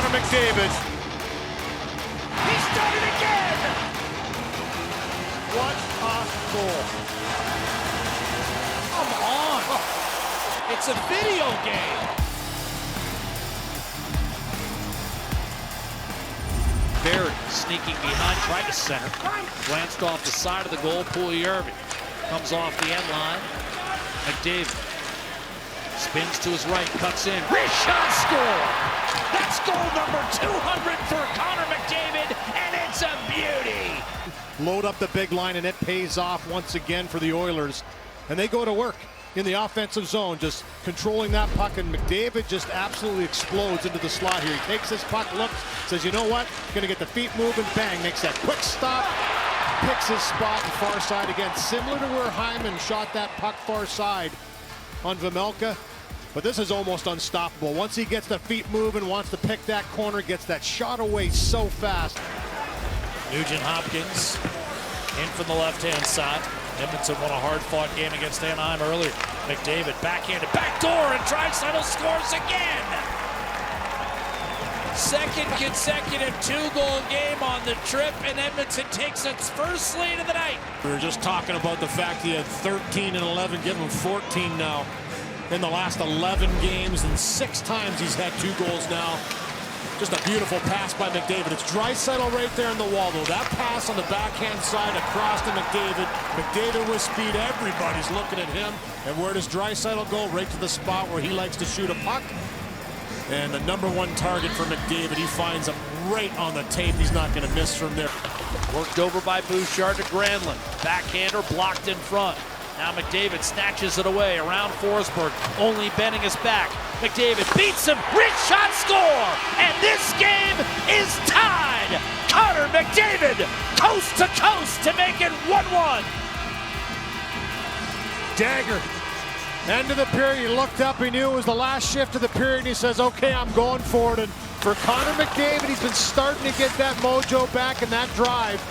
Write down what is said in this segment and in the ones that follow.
Connor McDavid. He's done it again! What a goal. Come on! It's a video game. Barry sneaking behind, trying to center. Glanced off the side of the goal. Puljujärvi comes off the end line. McDavid spins to his right, cuts in. Wrist shot, score! That's goal number 200 for Connor McDavid, and it's a beauty! Load up the big line, and it pays off once again for the Oilers. And they go to work in the offensive zone, just controlling that puck, and McDavid just absolutely explodes into the slot here. He takes this puck, looks, says, you know what? Gonna get the feet moving, bang, makes that quick stop, picks his spot the far side again, similar to where Hyman shot that puck far side on Vejmelka. But this is almost unstoppable. Once he gets the feet moving, wants to pick that corner, gets that shot away so fast. Nugent Hopkins in from the left-hand side. Edmonton won a hard-fought game against Anaheim earlier. McDavid backhanded, backdoor, and Draisaitl scores again. Second consecutive two-goal game on the trip, and Edmonton takes its first lead of the night. We were just talking about the fact he had 13 and 11, give him 14 now in the last 11 games, and 6 times he's had 2 goals now. Just a beautiful pass by McDavid. It's Draisaitl right there in the wall, though. That pass on the backhand side across to McDavid. McDavid with speed. Everybody's looking at him. And where does Draisaitl go? Right to the spot where he likes to shoot a puck. And the #1 target for McDavid. He finds him right on the tape. He's not going to miss from there. Worked over by Bouchard to Granlund. Backhander blocked in front. Now McDavid snatches it away around Forsberg, only bending his back. McDavid beats him, wrist shot, score! And this game is tied! Connor McDavid, coast to coast to make it 1-1. Dagger. End of the period, he looked up, he knew it was the last shift of the period, and he says, okay, I'm going for it. And for Connor McDavid, he's been starting to get that mojo back in that drive.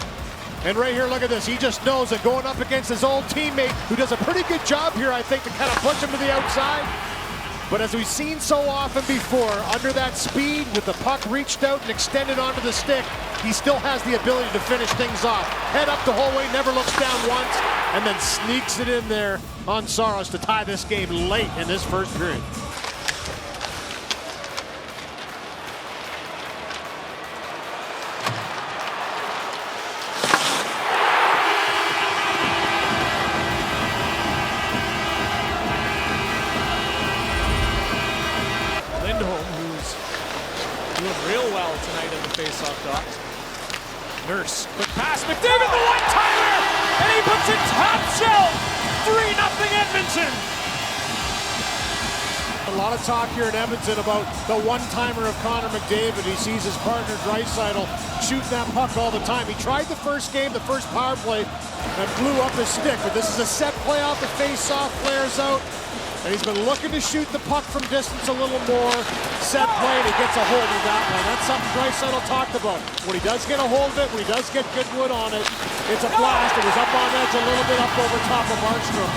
And right here, look at this. He just knows that going up against his old teammate, who does a pretty good job here, I think, to kind of push him to the outside. But as we've seen so often before, under that speed, with the puck reached out and extended onto the stick, he still has the ability to finish things off. Head up the whole way, never looks down once, and then sneaks it in there on Saros to tie this game late in this first period. Doing real well tonight in the face-off dot. Nurse, quick pass, McDavid the one-timer, and he puts it top shelf. 3-0 Edmonton. A lot of talk here in Edmonton about the one-timer of Connor McDavid. He sees his partner Draisaitl shooting that puck all the time. He tried the first game, the first power play, and blew up his stick. But this is a set play off the face-off, flares out. And he's been looking to shoot the puck from distance a little more. Set play, and he gets a hold of that one. That's something Draisaitl talked about. When he does get a hold of it, when he does get good wood on it, it's a blast. It was up on edge a little bit up over top of Markstrom.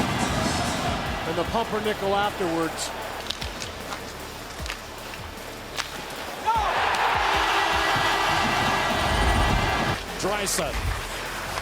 And the pumpernickel afterwards. Draisaitl.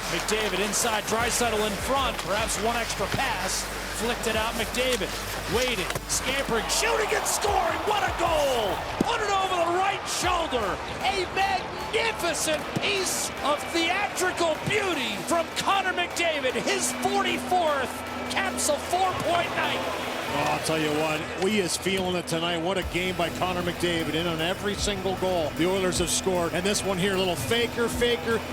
McDavid inside, Draisaitl in front. Perhaps one extra pass. Flicked it out, McDavid. Waiting, scampering, shooting and scoring. What a goal! Put it over the right shoulder. A magnificent piece of theatrical beauty from Connor McDavid. His 44th caps a 4-point night. Oh, I'll tell you what, we is feeling it tonight. What a game by Connor McDavid. In on every single goal the Oilers have scored. And this one here, a little faker.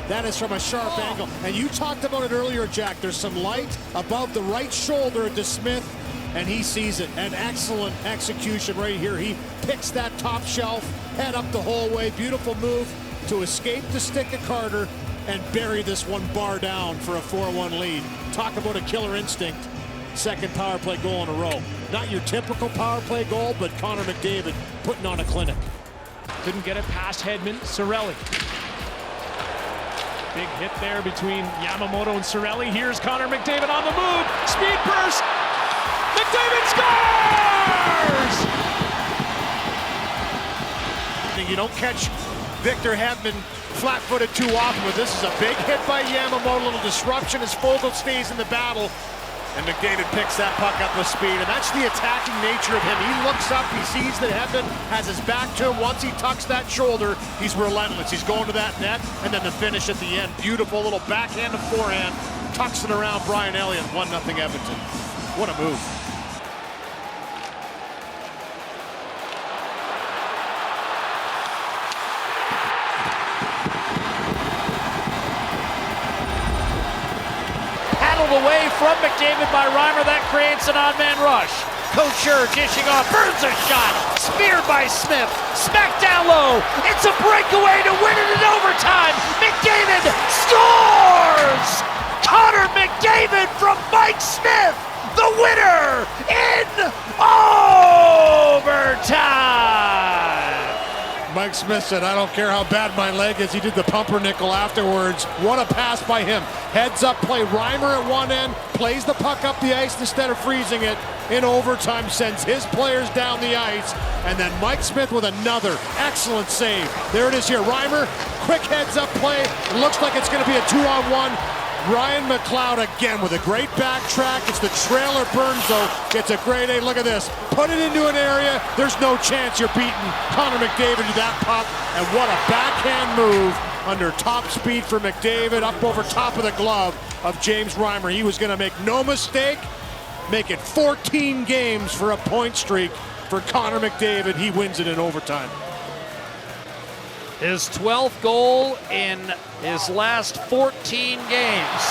That is from a sharp angle. And you talked about it earlier, Jack. There's some light above the right shoulder to Smith, and he sees it. An excellent execution right here. He picks that top shelf, head up the whole way. Beautiful move to escape the stick of Carter and bury this one bar down for a 4-1 lead. Talk about a killer instinct. Second power play goal in a row. Not your typical power play goal, but Connor McDavid putting on a clinic. Couldn't get it past Hedman. Cirelli. Big hit there between Yamamoto and Cirelli. Here's Connor McDavid on the move. Speed burst. McDavid scores! You don't catch Victor Hedman flat-footed too often, but this is a big hit by Yamamoto. Little disruption as Fogle stays in the battle. And McDavid picks that puck up with speed, and that's the attacking nature of him. He looks up, he sees that Hedman has his back to him. Once he tucks that shoulder, he's relentless. He's going to that net, and then the finish at the end. Beautiful little backhand to forehand, tucks it around Brian Elliott. 1-0 Edmonton. What a move. Away from McDavid by Reimer. That creates an odd-man rush. Couture dishing off. Burns a shot. Speared by Smith. Smacked down low. It's a breakaway to win it in overtime. McDavid scores! Connor McDavid from Mike Smith. The winner in overtime. Mike Smith said, I don't care how bad my leg is. He did the pumpernickel afterwards. What a pass by him. Heads up play. Reimer at one end, plays the puck up the ice instead of freezing it. In overtime, sends his players down the ice. And then Mike Smith with another excellent save. There it is here. Reimer, quick heads up play. It looks like it's going to be a 2-on-1. Ryan McLeod again with a great backtrack. It's the trailer Burns though. Gets a great A. Look at this. Put it into an area. There's no chance you're beating Connor McDavid to that puck. And what a backhand move under top speed for McDavid up over top of the glove of James Reimer. He was going to make no mistake. Make it 14 games for a point streak for Connor McDavid. He wins it in overtime. His 12th goal in his last 14 games.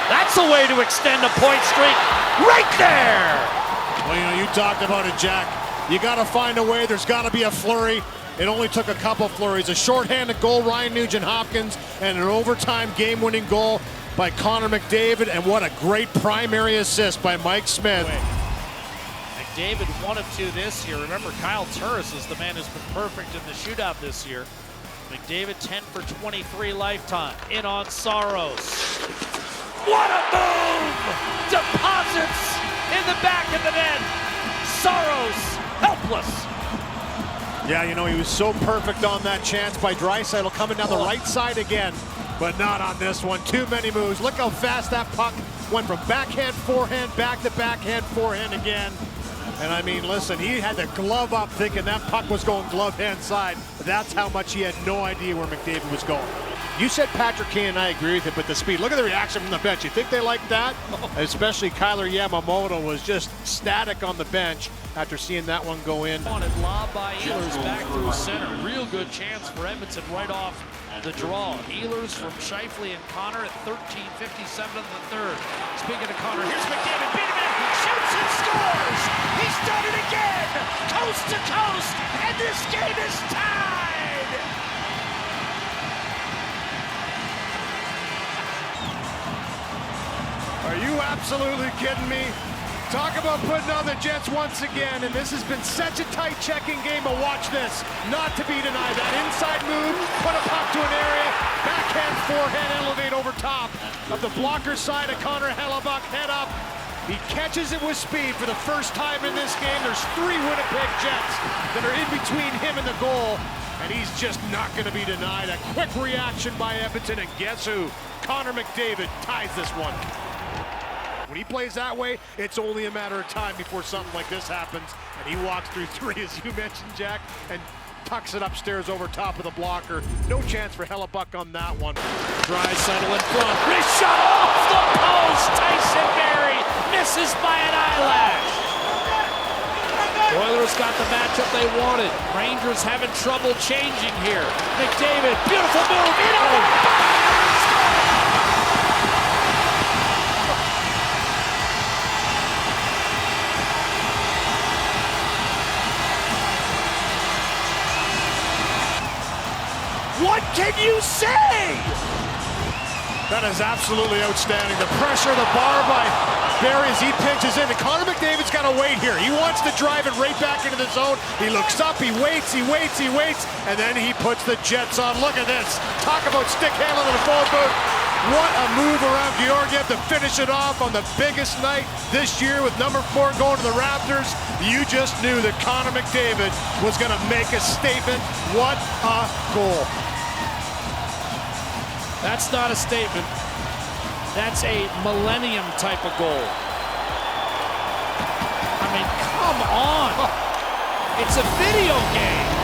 That's a way to extend a point streak right there. Well, you talked about it, Jack. You got to find a way. There's got to be a flurry. It only took a couple flurries. A shorthanded goal, Ryan Nugent-Hopkins, and an overtime game-winning goal by Connor McDavid. And what a great primary assist by Mike Smith. McDavid 1 of 2 this year. Remember, Kyle Turris is the man who's been perfect in the shootout this year. McDavid 10 for 23 lifetime. In on Saros. What a move! Deposits in the back of the net. Saros helpless. Yeah, he was so perfect on that chance by Draisaitl coming down the right side again, but not on this one. Too many moves. Look how fast that puck went from backhand, forehand, back to backhand, forehand again. And I mean, listen, he had the glove up thinking that puck was going glove hand side. That's how much he had no idea where McDavid was going. You said Patrick Kane, and I agree with it, but the speed. Look at the reaction from the bench. You think they like that? Especially Kyler Yamamoto was just static on the bench after seeing that one go in. Wanted lob by Ehlers back through center. Real good chance for Edmonton right off the draw. Ehlers from Scheifele and Connor at 13:57 of the third. Speaking of Connor, here's McDavid. Beat him in. Shoots and scores. He's done it again. Coast to coast. And this game is tied. Are you absolutely kidding me? Talk about putting on the Jets once again, and this has been such a tight checking game, but watch this. Not to be denied. That inside move, put a puck to an area, backhand, forehand, elevate over top of the blocker side of Connor Hellebuyck, head up. He catches it with speed for the first time in this game. There's 3 Winnipeg Jets that are in between him and the goal, and he's just not going to be denied. A quick reaction by Edmonton, and guess who? Connor McDavid ties this one. When he plays that way, it's only a matter of time before something like this happens. And he walks through 3, as you mentioned, Jack, and tucks it upstairs over top of the blocker. No chance for Hellebuyck on that one. Draisaitl in front. Wrist shot off the post. Tyson Barrie misses by an eyelash. Oilers got the matchup they wanted. Rangers having trouble changing here. McDavid, beautiful move. In on the What can you say? That is absolutely outstanding. The pressure, the bar by Barrie as he pinches in. And Connor McDavid's got to wait here. He wants to drive it right back into the zone. He looks up, he waits, and then he puts the Jets on. Look at this. Talk about stick handling in the phone booth. What a move around Georgiev to finish it off on the biggest night this year with number 4 going to the Raptors. You just knew that Connor McDavid was going to make a statement. What a goal. That's not a statement. That's a millennium type of goal. I mean, come on. It's a video game.